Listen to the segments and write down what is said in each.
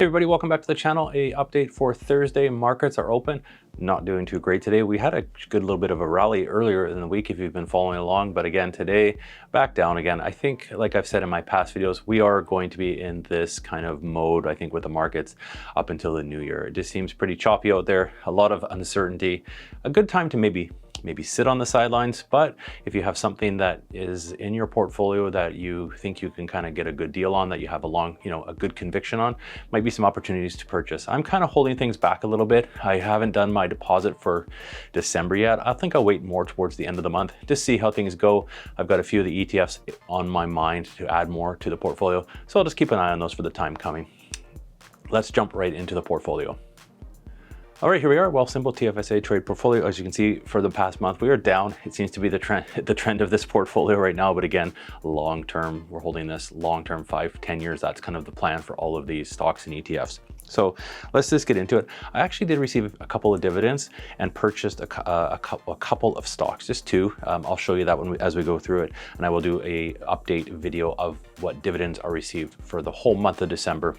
Hey everybody, welcome back to the channel. A update for Thursday. Markets are open. Not doing too great today. We had a good little bit of a rally earlier in the week if you've been following along, but again today back down again. I think, like I've said in my past videos, we are going to be in this kind of mode, I think, with the markets up until the new year. It just seems pretty choppy out there, a lot of uncertainty. A good time to maybe sit on the sidelines, but if you have something that is in your portfolio that you think you can kind of get a good deal on, that you have a good conviction on, might be some opportunities to purchase. I'm kind of holding things back a little bit. I haven't done my deposit for December yet. I think I'll wait more towards the end of the month to see how things go. I've got a few of the ETFs on my mind to add more to the portfolio, so I'll just keep an eye on those for the time coming. Let's jump right into the portfolio. All right, here we are, Wealthsimple TFSA trade portfolio. As you can see, for the past month, we are down. It seems to be the trend of this portfolio right now, but again, long-term, we're holding this long-term 5-10 years. That's kind of the plan for all of these stocks and ETFs. So let's just get into it. I actually did receive a couple of dividends and purchased a couple of stocks, just two. I'll show you that as we go through it, and I will do a update video of what dividends are received for the whole month of December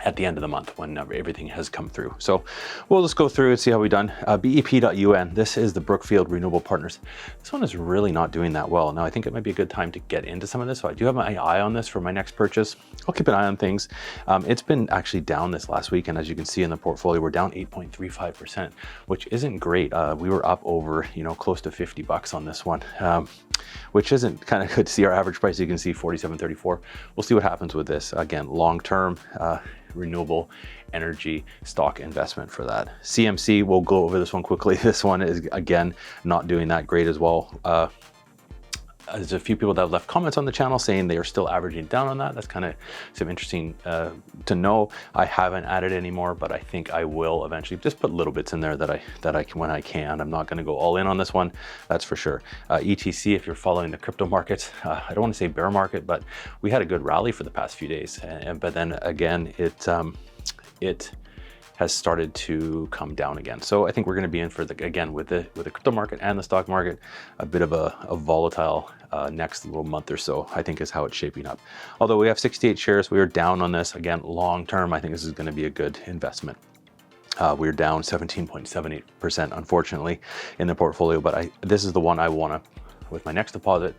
at the end of the month when everything has come through. So we'll just go through and see how we've done. BEP.UN, this is the Brookfield Renewable Partners. This one is really not doing that well. Now I think it might be a good time to get into some of this. So I do have my eye on this for my next purchase. I'll keep an eye on things. It's been actually down this last week, and as you can see in the portfolio, we're down 8.35%, which isn't great. We were up over, close to $50 on this one, which isn't kind of good to see. Our average price, you can see 47.34. We'll see what happens with this. Again, long-term, renewable energy stock investment for that. CMC, we'll go over this one quickly. This one is, again, not doing that great as well. There's a few people that have left comments on the channel saying they are still averaging down on that. That's kind of some interesting to know. I haven't added anymore, but I think I will eventually just put little bits in there that I can when I can. I'm not going to go all in on this one, that's for sure. ETC, if you're following the crypto markets, I don't want to say bear market, but we had a good rally for the past few days, but then again it has started to come down again. So I think we're going to be in for again with the crypto market and the stock market, a bit of a volatile next little month or so, I think, is how it's shaping up. Although we have 68 shares, we are down on this. Again, long term, I think this is going to be a good investment. We're down 17.78%, unfortunately, in the portfolio, but this is the one I want to, with my next deposit,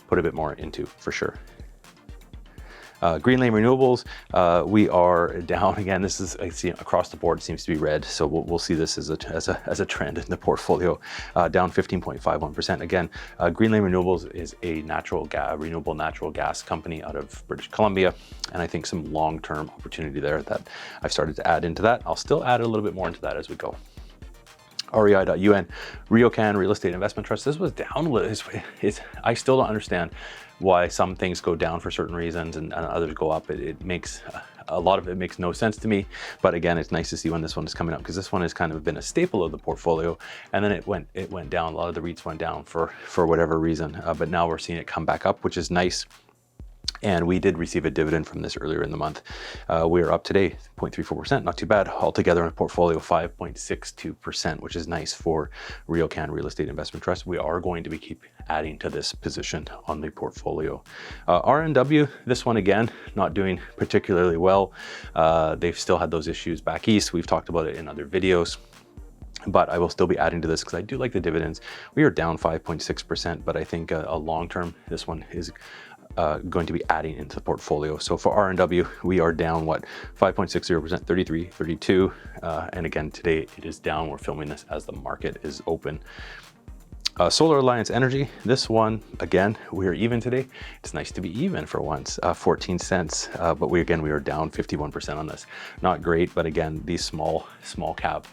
put a bit more into for sure. Greenlane Renewables, we are down again. This is, I see across the board, it seems to be red. So we'll see this as a trend in the portfolio, down 15.51%. Again, Greenlane Renewables is a renewable natural gas company out of British Columbia, and I think some long-term opportunity there that I've started to add into that. I'll still add a little bit more into that as we go. REI.UN, RioCan Real Estate Investment Trust. This was down. I still don't understand why some things go down for certain reasons and others go up. It makes a lot of it makes no sense to me. But again, it's nice to see when this one is coming up, because this one has kind of been a staple of the portfolio, and then it went down. A lot of the REITs went down for whatever reason, but now we're seeing it come back up, which is nice. And we did receive a dividend from this earlier in the month. We are up today, 0.34%, not too bad. Altogether in a portfolio, 5.62%, which is nice for RioCan Real Estate Investment Trust. We are going to keep adding to this position on the portfolio. RNW, this one again, not doing particularly well. They've still had those issues back east. We've talked about it in other videos, but I will still be adding to this because I do like the dividends. We are down 5.6%, but I think a long-term, this one is going to be adding into the portfolio. So for RNW, we are down 5.60%, 33, 32, and again today it is down. We're filming this as the market is open. Solar Alliance Energy, this one again, we are even today. It's nice to be even for once, 14 cents, but we are down 51% on this. Not great, but again, these small cap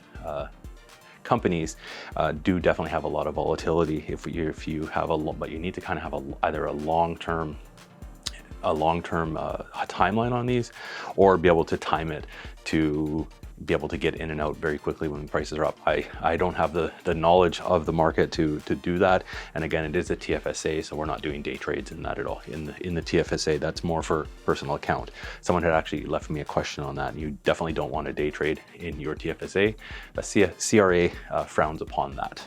companies do definitely have a lot of volatility. If you have but you need to kind of have either a long-term timeline on these, or be able to time it to be able to get in and out very quickly when prices are up. I don't have the knowledge of the market to do that. And again, it is a TFSA, so we're not doing day trades in that at all. In the TFSA, that's more for personal account. Someone had actually left me a question on that, and you definitely don't want to day trade in your TFSA. The CRA frowns upon that.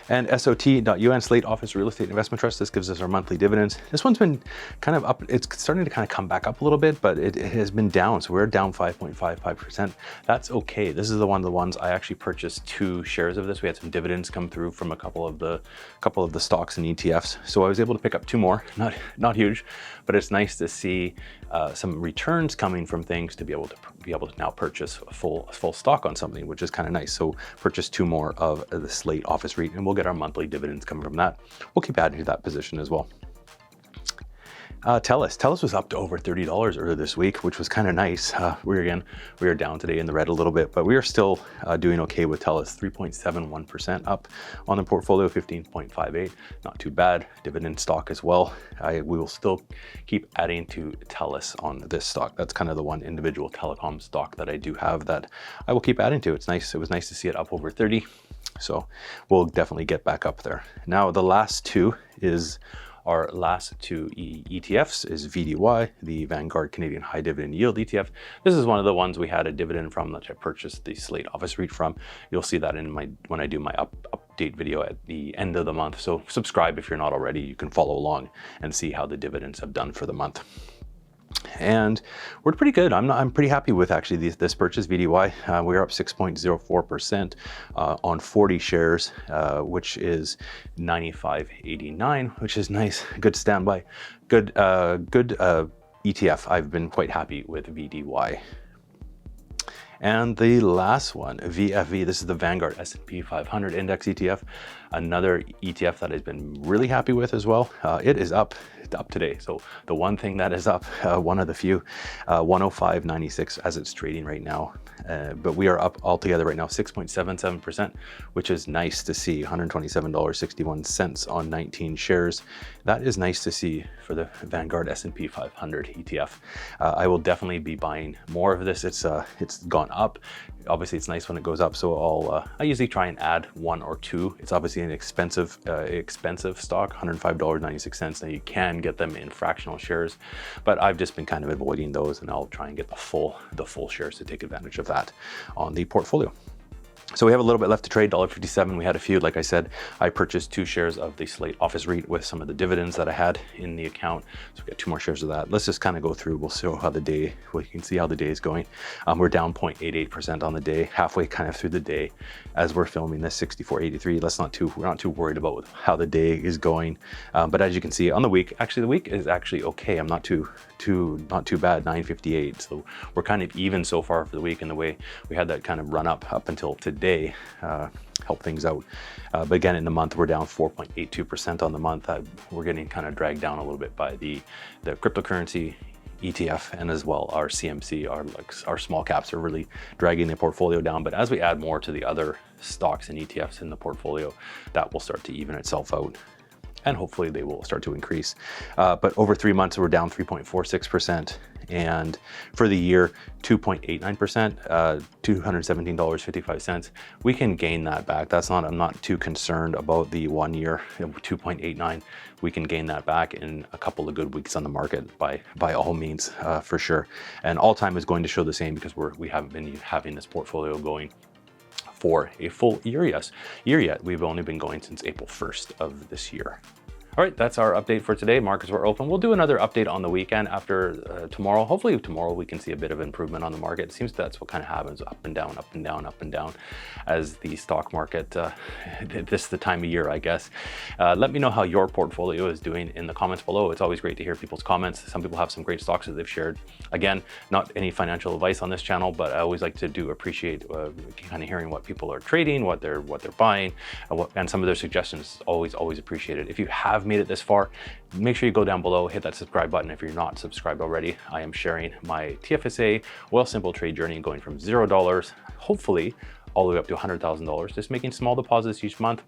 And SOT.UN, Slate Office Real Estate Investment Trust. This gives us our monthly dividends. This one's been kind of up. It's starting to kind of come back up a little bit, but it has been down. So we're down 5.55%. That's okay. This is one of the ones I actually purchased 2 shares of this. We had some dividends come through from a couple of the stocks and ETFs. So I was able to pick up 2 more. Not huge, but it's nice to see some returns coming from things to be able to now purchase a full stock on something, which is kind of nice. So purchase 2 more of the Slate Office REIT, and we'll get our monthly dividends coming from that. We'll keep adding to that position as well. Telus was up to over $30 earlier this week, which was kind of nice. We are down today in the red a little bit, but we are still doing okay with Telus. 3.71% up on the portfolio, 15.58, not too bad. Dividend stock as well. We will still keep adding to Telus on this stock. That's kind of the one individual telecom stock that I do have that I will keep adding to. It's nice. It was nice to see it up over 30. So we'll definitely get back up there. Now the last 2 is our last 2 ETFs is VDY, the Vanguard Canadian High Dividend Yield ETF. This is one of the ones we had a dividend from that I purchased the Slate Office REIT from. You'll see that in when I do my update video at the end of the month. So subscribe if you're not already. You can follow along and see how the dividends have done for the month. And we're pretty good. I'm pretty happy with actually this purchase, VDY. We're up 6.04% on 40 shares, which is 95.89, which is nice. Good standby. Good ETF. I've been quite happy with VDY. And the last one, VFV, this is the Vanguard S&P 500 Index ETF, another ETF that I've been really happy with as well. It is up today. So the one thing that is up, one of the few, 105.96 as it's trading right now. But we are up altogether right now 6.77%, which is nice to see. $127.61 on 19 shares. That is nice to see for the Vanguard S&P 500 ETF. I will definitely be buying more of this. It's gone up. Obviously, it's nice when it goes up. So I usually try and add 1 or 2. It's obviously an expensive stock, $105.96. Now you can get them in fractional shares, but I've just been kind of avoiding those, and I'll try and get the full shares to take advantage of that on the portfolio. So we have a little bit left to trade, $1.57. We had a few, like I said, I purchased 2 shares of the Slate Office REIT with some of the dividends that I had in the account. So we got 2 more shares of that. Let's just kind of go through. We'll see how we can see how the day is going. We're down 0.88% on the day, halfway kind of through the day as we're filming this, 64.83. We're not too worried about how the day is going. But as you can see on the week, actually the week is actually okay. I'm not too bad, 9.58. So we're kind of even so far for the week, in the way we had that kind of run up until today. Help things out, but again in the month we're down 4.82% on the month. We're getting kind of dragged down a little bit by the cryptocurrency ETF, and as well our CMC, our small caps are really dragging the portfolio down. But as we add more to the other stocks and ETFs in the portfolio, that will start to even itself out, and hopefully they will start to increase. But over 3 months we're down 3.46%. And for the year, 2.89%, $217.55. We can gain that back. I'm not too concerned about the 1 year, 2.89. We can gain that back in a couple of good weeks on the market by all means, for sure. And all time is going to show the same, because we haven't been having this portfolio going for a full year yet. We've only been going since April 1st of this year. All right, that's our update for today. Markets were open. We'll do another update on the weekend after tomorrow. Hopefully tomorrow we can see a bit of improvement on the market. It seems that's what kind of happens, up and down, up and down, up and down, as the stock market, this is the time of year, I guess. Let me know how your portfolio is doing in the comments below. It's always great to hear people's comments. Some people have some great stocks that they've shared. Again, not any financial advice on this channel, but I always like to appreciate kind of hearing what people are trading, what they're buying, and some of their suggestions. Always appreciated. If you have made it this far, make sure you go down below, hit that subscribe button if you're not subscribed already. I am sharing my TFSA Wealthsimple trade journey, going from $0, hopefully all the way up to $100,000, just making small deposits each month.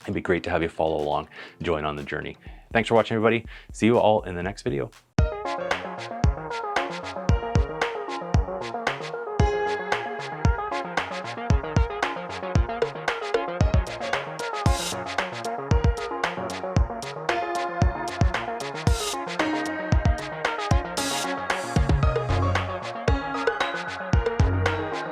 It'd be great to have you follow along, join on the journey. Thanks for watching, everybody. See you all in the next video.